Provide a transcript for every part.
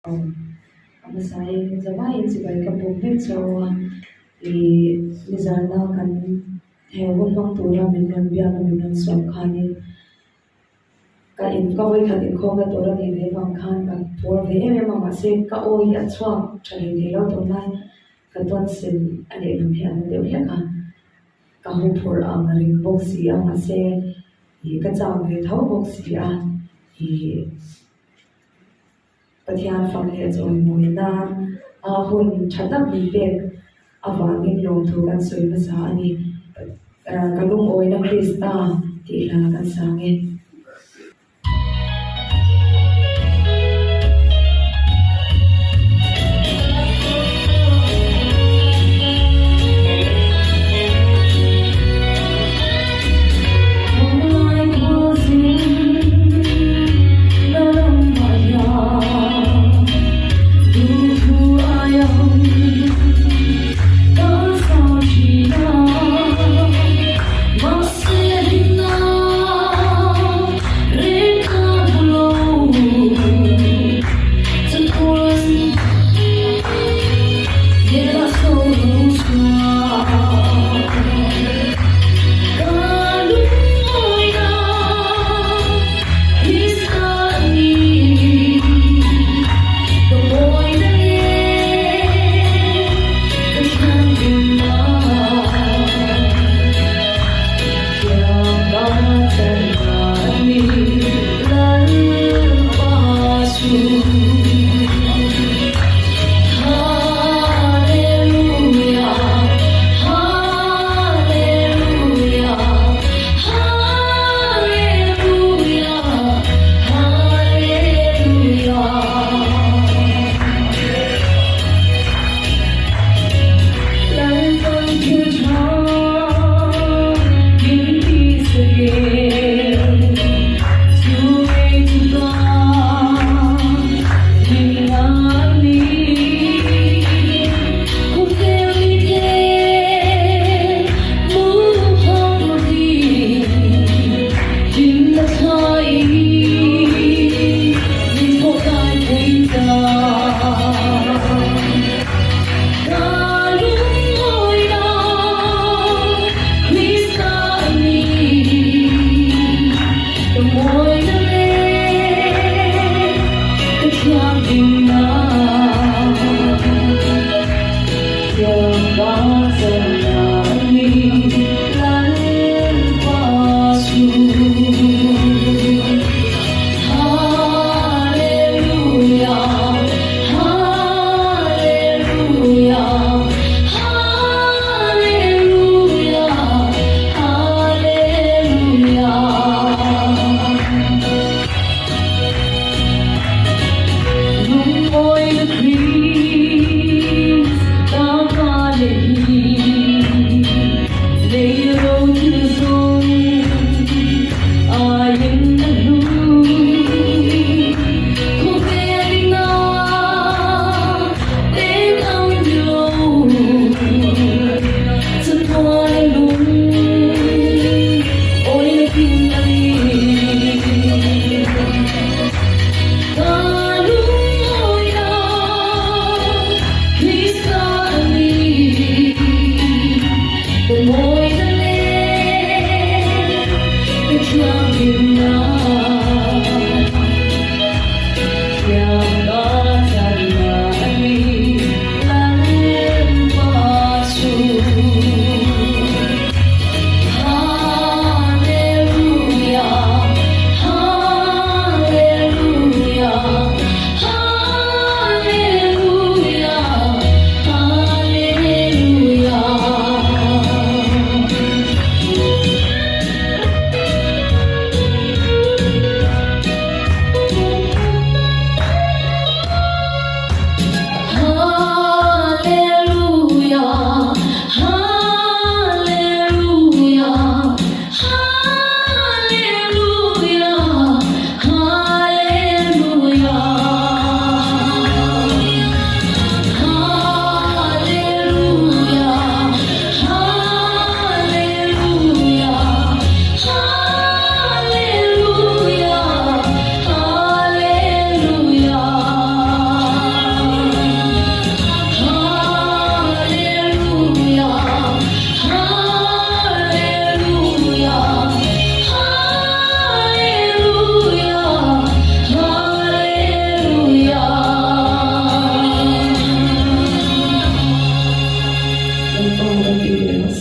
Masai zawai si bai ka pumpe cho I mizarna kan hewan bang tura minun biya na minun swam khani ka in ka wai khat in kho ka tura ni ve bang khan ka por ve em ma se ka o ya chwa chali ni lo to nai ka ton sin ane nam he an de he ka hu por ang ring box si ang se I ka chang ve thau box si a I pathian fam he choi moi na a hun thatak ni pek awangin lom thu kan soi na sa ani kalung oi na krista ti la kan sange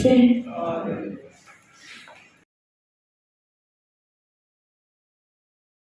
se